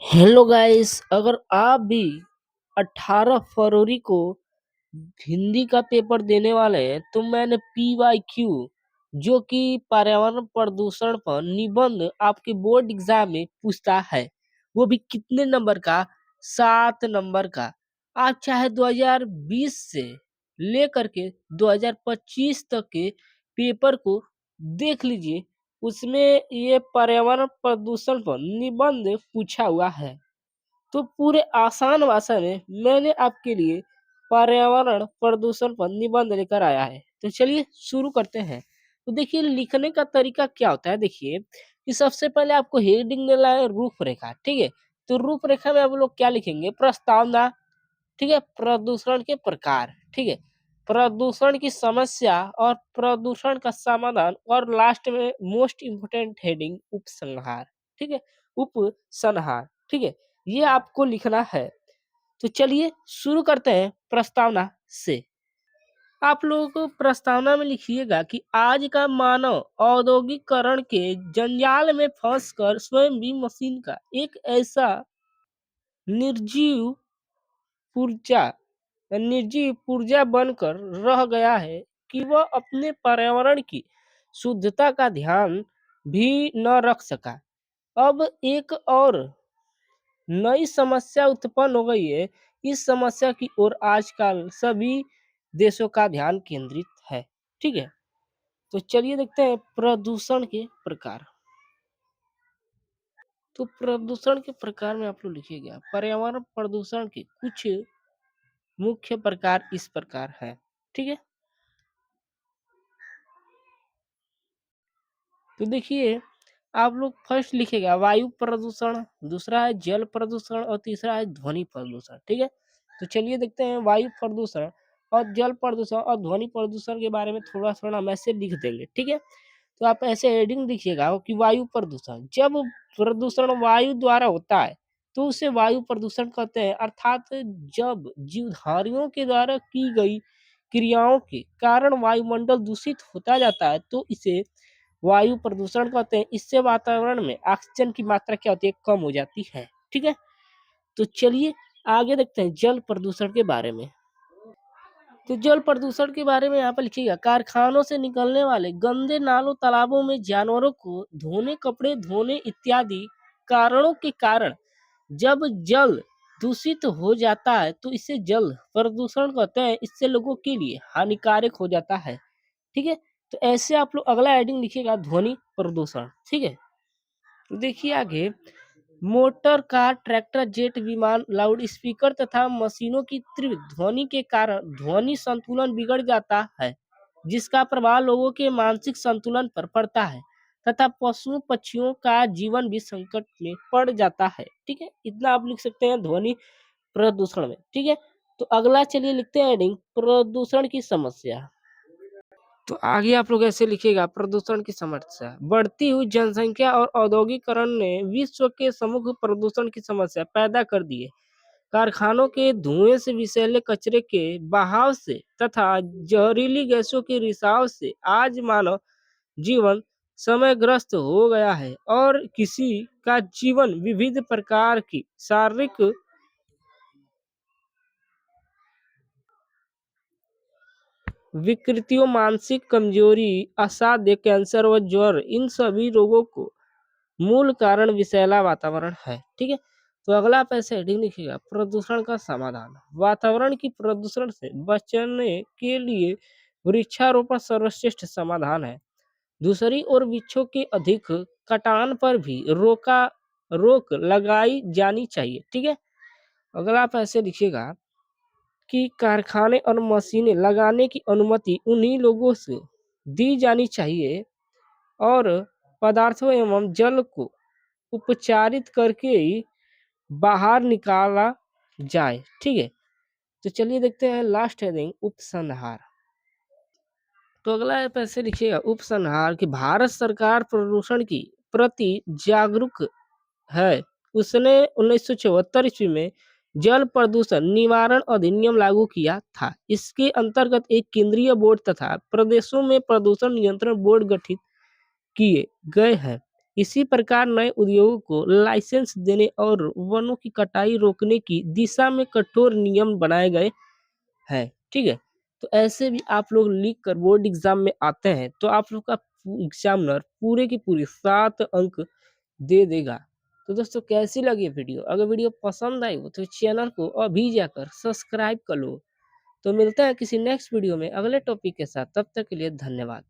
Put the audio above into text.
Hello guys, अगर आप भी 18 फरवरी को हिंदी का पेपर देने वाले हैं तो मैंने PYQ जो कि पर्यावरण प्रदूषण पर निबंध आपके बोर्ड एग्जाम में पूछता है, वो भी कितने नंबर का? 7 नंबर का। आप चाहे 2020 से लेकर के 2025 तक के पेपर को देख लीजिए, उसमें ये पर्यावरण प्रदूषण पर निबंध पूछा हुआ है। तो पूरे आसान भाषा में मैंने आपके लिए पर्यावरण प्रदूषण पर निबंध लेकर आया है। तो चलिए शुरू करते हैं। तो देखिए, लिखने का तरीका क्या होता है। देखिए कि सबसे पहले आपको हेडिंग देना है रूपरेखा, ठीक है। तो रूपरेखा में आप लोग क्या लिखेंगे? प्रस्तावना, ठीक है। प्रदूषण के प्रकार, ठीक है। प्रदूषण की समस्या और प्रदूषण का समाधान, और लास्ट में मोस्ट इम्पोर्टेंट हेडिंग उपसंहार, ठीक है। उपसंहार, ठीक है। ये आपको लिखना है। तो चलिए शुरू करते हैं प्रस्तावना से। आप लोगों को प्रस्तावना में लिखिएगा कि आज का मानव औद्योगिकरण के जंजाल में फंसकर स्वयं भी मशीन का एक ऐसा निर्जीव पुर्जा निर्जीव पुर्जा बनकर रह गया है कि वह अपने पर्यावरण की शुद्धता का ध्यान भी न रख सका। अब एक और नई समस्या उत्पन्न हो गई है। इस समस्या की ओर आजकल सभी देशों का ध्यान केंद्रित है, ठीक है। तो चलिए देखते हैं प्रदूषण के प्रकार। तो प्रदूषण के प्रकार में आप लोग लिखिएगा, पर्यावरण प्रदूषण के कुछ मुख्य प्रकार इस प्रकार है, ठीक है। तो देखिए, आप लोग फर्स्ट लिखेगा वायु प्रदूषण, दूसरा है जल प्रदूषण और तीसरा है ध्वनि प्रदूषण, ठीक है। तो चलिए देखते हैं वायु प्रदूषण और जल प्रदूषण और ध्वनि प्रदूषण के बारे में थोड़ा थोड़ा हम ऐसे लिख देंगे, ठीक है। तो आप ऐसे हेडिंग लिखिएगा कि वायु प्रदूषण, जब प्रदूषण वायु द्वारा होता है तो उसे वायु प्रदूषण कहते हैं। अर्थात जब जीवधारियों के द्वारा की गई क्रियाओं के कारण वायुमंडल दूषित होता जाता है तो इसे वायु प्रदूषण कहते हैं। इससे वातावरण में ऑक्सीजन की मात्रा क्या होती है? कम हो जाती है, ठीक है। तो चलिए आगे देखते हैं जल प्रदूषण के बारे में। तो जल प्रदूषण के बारे में यहाँ पर लिखिएगा, कारखानों से निकलने वाले गंदे नालों तालाबों में जानवरों को धोने, कपड़े धोने इत्यादि कारणों के कारण जब जल दूषित हो जाता है तो इसे जल प्रदूषण कहते हैं। इससे लोगों के लिए हानिकारक हो जाता है, ठीक है। तो ऐसे आप लोग अगला हेडिंग लिखिएगा ध्वनि प्रदूषण, ठीक है। तो देखिए आगे, मोटर कार, ट्रैक्टर, जेट विमान, लाउड स्पीकर तथा मशीनों की तीव्र ध्वनि के कारण ध्वनि संतुलन बिगड़ जाता है, जिसका प्रभाव लोगों के मानसिक संतुलन पर पड़ता है तथा पशु पक्षियों का जीवन भी संकट में पड़ जाता है, ठीक है। इतना आप लिख सकते हैं ध्वनि प्रदूषण में, ठीक है। तो अगला चलिए लिखते हैं हेडिंग प्रदूषण की समस्या। तो आगे आप लोग ऐसे लिखिएगा, प्रदूषण की समस्या, बढ़ती हुई जनसंख्या और औद्योगिकरण ने विश्व के समग्र प्रदूषण की समस्या पैदा कर दी है। कारखानों के धुएं से, विषैले कचरे के बहाव से तथा जहरीली गैसों के रिसाव से आज मानव जीवन समयग्रस्त हो गया है और किसी का जीवन विविध प्रकार की शारीरिक विकृतियों, मानसिक कमजोरी, असाध्य कैंसर व ज्वर, इन सभी रोगों को मूल कारण विषैला वातावरण है, ठीक है। तो अगला आप ऐसे हेडिंग लिखिएगा, प्रदूषण का समाधान, वातावरण की प्रदूषण से बचने के लिए वृक्षारोपण सर्वश्रेष्ठ समाधान है। दूसरी ओर वृक्षों के अधिक कटान पर भी रोक लगाई जानी चाहिए, ठीक है। अगला आप ऐसे लिखिएगा कि कारखाने और मशीनें लगाने की अनुमति उन्हीं लोगों से दी जानी चाहिए और पदार्थों एवं जल को उपचारित करके ही बाहर निकाला जाए, ठीक है। तो चलिए देखते हैं लास्ट हेडिंग उपसंहार। तो अगला आप ऐसे लिखिएगा उपसंहार कि भारत सरकार प्रदूषण की प्रति जागरूक है। उसने 1974 ईस्वी में जल प्रदूषण निवारण अधिनियम लागू किया था। इसके अंतर्गत एक केंद्रीय बोर्ड तथा प्रदेशों में प्रदूषण नियंत्रण बोर्ड गठित किए गए हैं। इसी प्रकार नए उद्योगों को लाइसेंस देने और वनों की कटाई रोकने की दिशा में कठोर नियम बनाए गए हैं, ठीक है। तो ऐसे भी आप लोग लिख कर बोर्ड एग्जाम में आते हैं तो आप लोग का एग्जामिनर पूरे की पूरी 7 अंक दे देगा। तो दोस्तों कैसी लगी वीडियो? अगर वीडियो पसंद आई हो तो चैनल को अभी जाकर सब्सक्राइब कर लो। तो मिलते हैं किसी नेक्स्ट वीडियो में अगले टॉपिक के साथ, तब तक के लिए धन्यवाद।